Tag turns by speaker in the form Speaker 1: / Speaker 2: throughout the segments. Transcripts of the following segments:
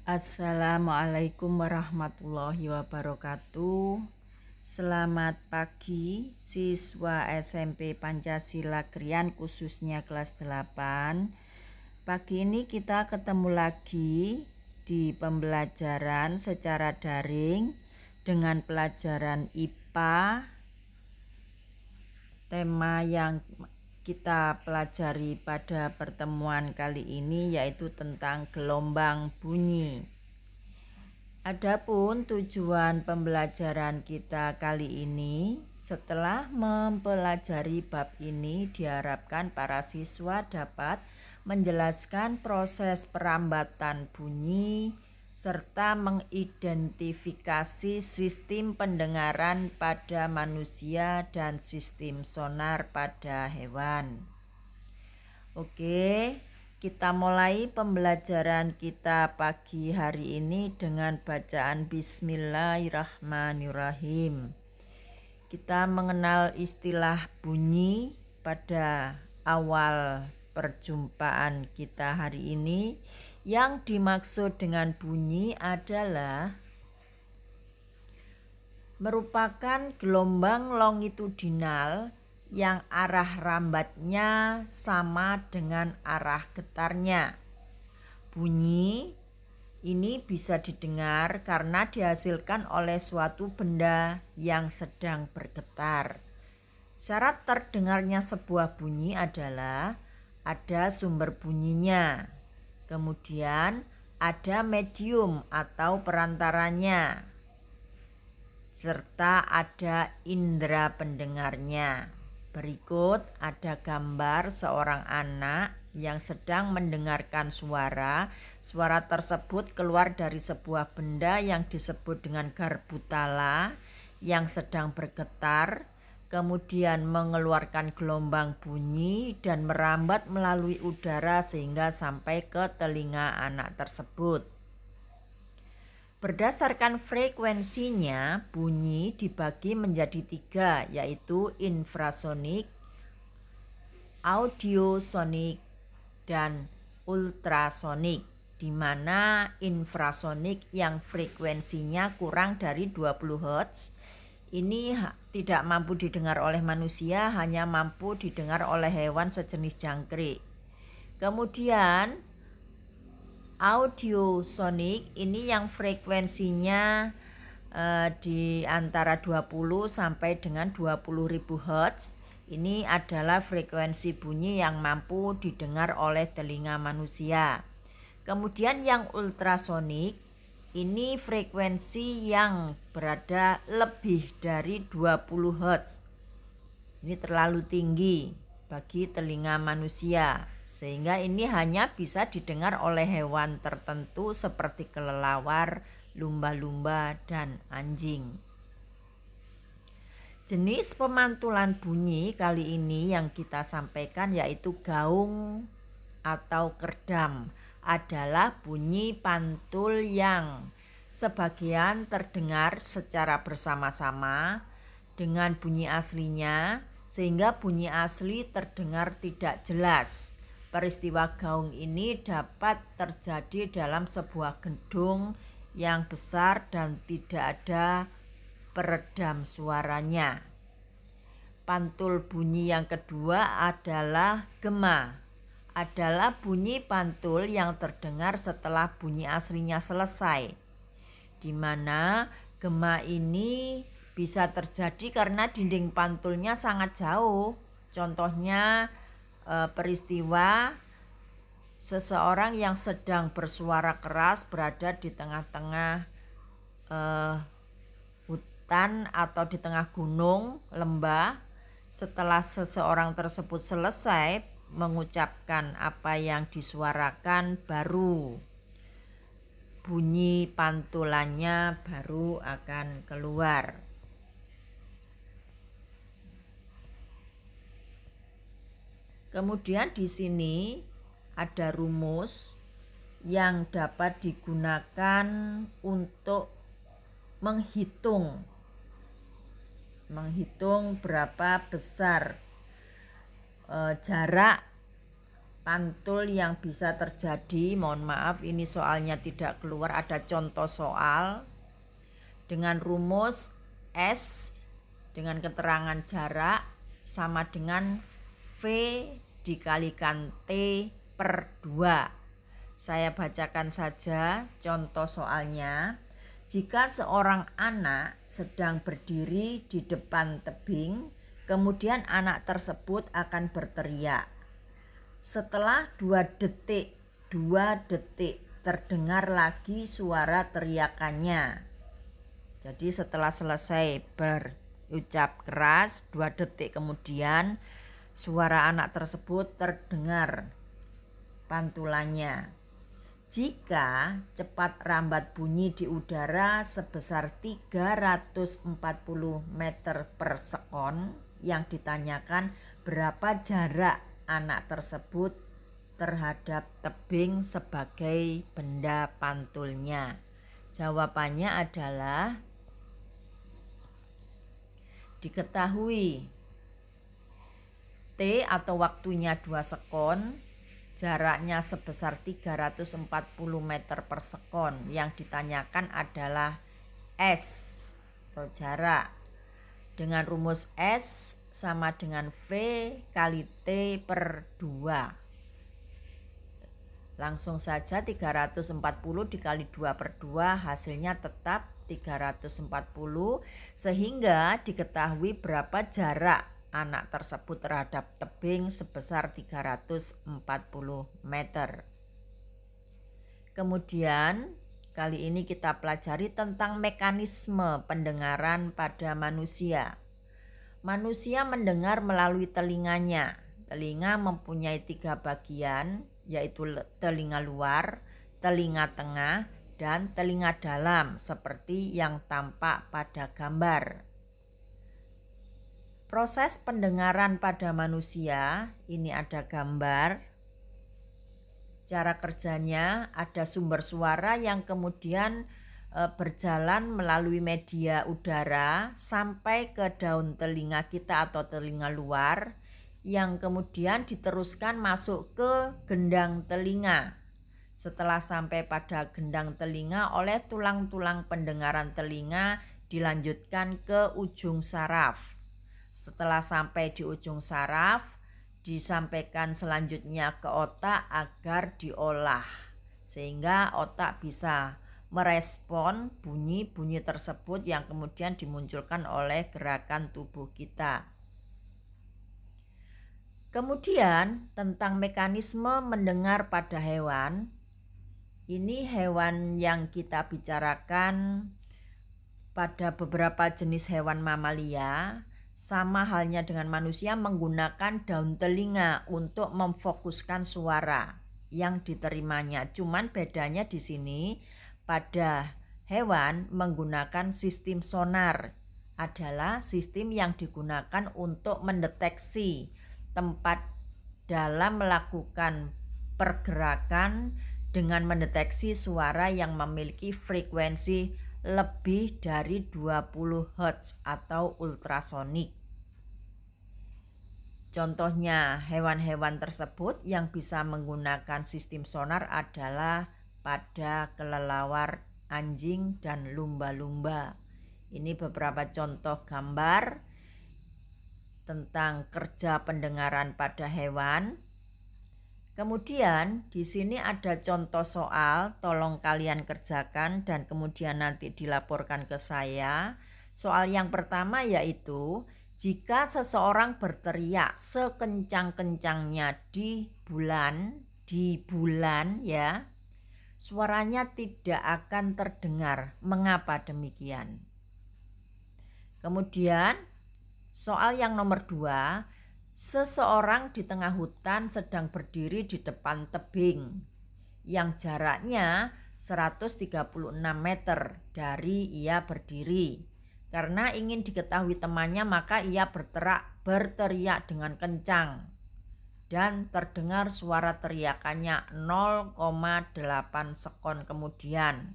Speaker 1: Assalamualaikum warahmatullahi wabarakatuh. Selamat pagi siswa SMP Pancasila Krian khususnya kelas 8. Pagi ini kita ketemu lagi di pembelajaran secara daring dengan pelajaran IPA. Tema yang kita pelajari pada pertemuan kali ini yaitu tentang gelombang bunyi. Adapun tujuan pembelajaran kita kali ini, setelah mempelajari bab ini diharapkan para siswa dapat menjelaskan proses perambatan bunyi serta mengidentifikasi sistem pendengaran pada manusia dan sistem sonar pada hewan. Oke, kita mulai pembelajaran kita pagi hari ini dengan bacaan Bismillahirrahmanirrahim. Kita mengenal istilah bunyi pada awal perjumpaan kita hari ini. Yang dimaksud dengan bunyi adalah merupakan gelombang longitudinal yang arah rambatnya sama dengan arah getarnya. Bunyi ini bisa didengar karena dihasilkan oleh suatu benda yang sedang bergetar. Syarat terdengarnya sebuah bunyi adalah ada sumber bunyinya. Kemudian ada medium atau perantaranya, serta ada indera pendengarnya. Berikut ada gambar seorang anak yang sedang mendengarkan suara. Suara tersebut keluar dari sebuah benda yang disebut dengan garbu tala yang sedang bergetar, kemudian mengeluarkan gelombang bunyi dan merambat melalui udara sehingga sampai ke telinga anak tersebut. Berdasarkan frekuensinya, bunyi dibagi menjadi 3, yaitu infrasonik, audiosonik, dan ultrasonik, di mana infrasonik yang frekuensinya kurang dari 20 Hz ini tidak mampu didengar oleh manusia, hanya mampu didengar oleh hewan sejenis jangkrik. Kemudian audiosonik ini yang frekuensinya di antara 20 sampai dengan 20.000 Hz. Ini adalah frekuensi bunyi yang mampu didengar oleh telinga manusia. Kemudian yang ultrasonik ini frekuensi yang berada lebih dari 20 Hz. Ini terlalu tinggi bagi telinga manusia, sehingga ini hanya bisa didengar oleh hewan tertentu seperti kelelawar, lumba-lumba, dan anjing. Jenis pemantulan bunyi kali ini yang kita sampaikan yaitu gaung atau kerdam, adalah bunyi pantul yang sebagian terdengar secara bersama-sama dengan bunyi aslinya, sehingga bunyi asli terdengar tidak jelas. Peristiwa gaung ini dapat terjadi dalam sebuah gedung yang besar dan tidak ada peredam suaranya. Pantul bunyi yang kedua adalah gema. Adalah bunyi pantul yang terdengar setelah bunyi aslinya selesai, di mana gema ini bisa terjadi karena dinding pantulnya sangat jauh. Contohnya peristiwa seseorang yang sedang bersuara keras berada di tengah-tengah hutan atau di tengah gunung, lembah. Setelah seseorang tersebut selesai mengucapkan apa yang disuarakan, baru bunyi pantulannya baru akan keluar. Kemudian di sini ada rumus yang dapat digunakan untuk menghitung berapa besar jarak pantul yang bisa terjadi, mohon maaf ini soalnya tidak keluar, ada contoh soal dengan rumus S dengan keterangan jarak sama dengan V dikalikan T per 2. Saya bacakan saja contoh soalnya. Jika seorang anak sedang berdiri di depan tebing, kemudian anak tersebut akan berteriak. Setelah 2 detik terdengar lagi suara teriakannya. Jadi setelah selesai berucap keras, 2 detik kemudian suara anak tersebut terdengar pantulannya. Jika cepat rambat bunyi di udara sebesar 340 meter per sekon, yang ditanyakan berapa jarak anak tersebut terhadap tebing sebagai benda pantulnya. Jawabannya adalah diketahui T atau waktunya 2 sekon, jaraknya sebesar 340 meter per sekon. Yang ditanyakan adalah S atau jarak. Dengan rumus S sama dengan V kali T per 2. Langsung saja 340 dikali 2 per 2 hasilnya tetap 340, sehingga diketahui berapa jarak anak tersebut terhadap tebing sebesar 340 meter. Kemudian kali ini kita pelajari tentang mekanisme pendengaran pada manusia. Manusia mendengar melalui telinganya. Telinga mempunyai 3 bagian, yaitu telinga luar, telinga tengah, dan telinga dalam seperti yang tampak pada gambar. Proses pendengaran pada manusia, ini ada gambar. Cara kerjanya, ada sumber suara yang kemudian berjalan melalui media udara sampai ke daun telinga kita atau telinga luar, yang kemudian diteruskan masuk ke gendang telinga. Setelah sampai pada gendang telinga, oleh tulang-tulang pendengaran telinga dilanjutkan ke ujung saraf. Setelah sampai di ujung saraf, disampaikan selanjutnya ke otak agar diolah, sehingga otak bisa merespon bunyi-bunyi tersebut yang kemudian dimunculkan oleh gerakan tubuh kita. Kemudian tentang mekanisme mendengar pada hewan, ini hewan yang kita bicarakan pada beberapa jenis hewan mamalia, sama halnya dengan manusia menggunakan daun telinga untuk memfokuskan suara yang diterimanya. Cuman bedanya di sini pada hewan menggunakan sistem sonar, adalah sistem yang digunakan untuk mendeteksi tempat dalam melakukan pergerakan dengan mendeteksi suara yang memiliki frekuensi lebih dari 20 Hz atau ultrasonik. Contohnya hewan-hewan tersebut yang bisa menggunakan sistem sonar adalah pada kelelawar, anjing, dan lumba-lumba. Ini beberapa contoh gambar tentang kerja pendengaran pada hewan. Kemudian di sini ada contoh soal, tolong kalian kerjakan dan kemudian nanti dilaporkan ke saya. Soal yang pertama yaitu, jika seseorang berteriak sekencang-kencangnya di bulan ya, suaranya tidak akan terdengar. Mengapa demikian? Kemudian soal yang nomor 2, seseorang di tengah hutan sedang berdiri di depan tebing yang jaraknya 136 meter dari ia berdiri. Karena ingin diketahui temannya, maka ia berteriak dengan kencang dan terdengar suara teriakannya 0,8 sekon kemudian.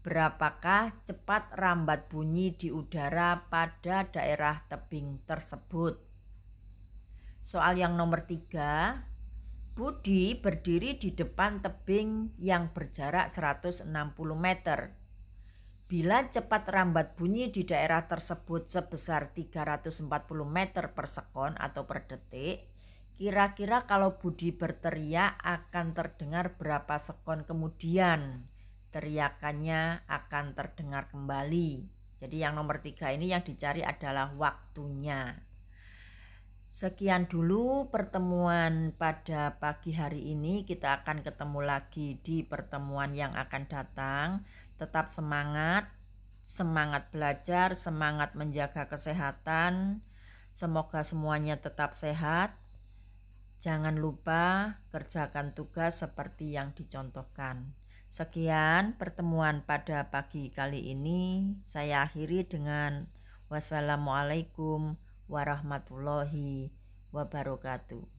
Speaker 1: Berapakah cepat rambat bunyi di udara pada daerah tebing tersebut? Soal yang nomor 3, Budi berdiri di depan tebing yang berjarak 160 meter. Bila cepat rambat bunyi di daerah tersebut sebesar 340 meter per sekon atau per detik, kira-kira kalau Budi berteriak akan terdengar berapa sekon kemudian teriakannya akan terdengar kembali. Jadi yang nomor 3 ini yang dicari adalah waktunya. Sekian dulu pertemuan pada pagi hari ini. Kita akan ketemu lagi di pertemuan yang akan datang. Tetap semangat, semangat belajar, semangat menjaga kesehatan. Semoga semuanya tetap sehat. Jangan lupa kerjakan tugas seperti yang dicontohkan. Sekian pertemuan pada pagi kali ini. Saya akhiri dengan wassalamualaikum warahmatullahi wabarakatuh.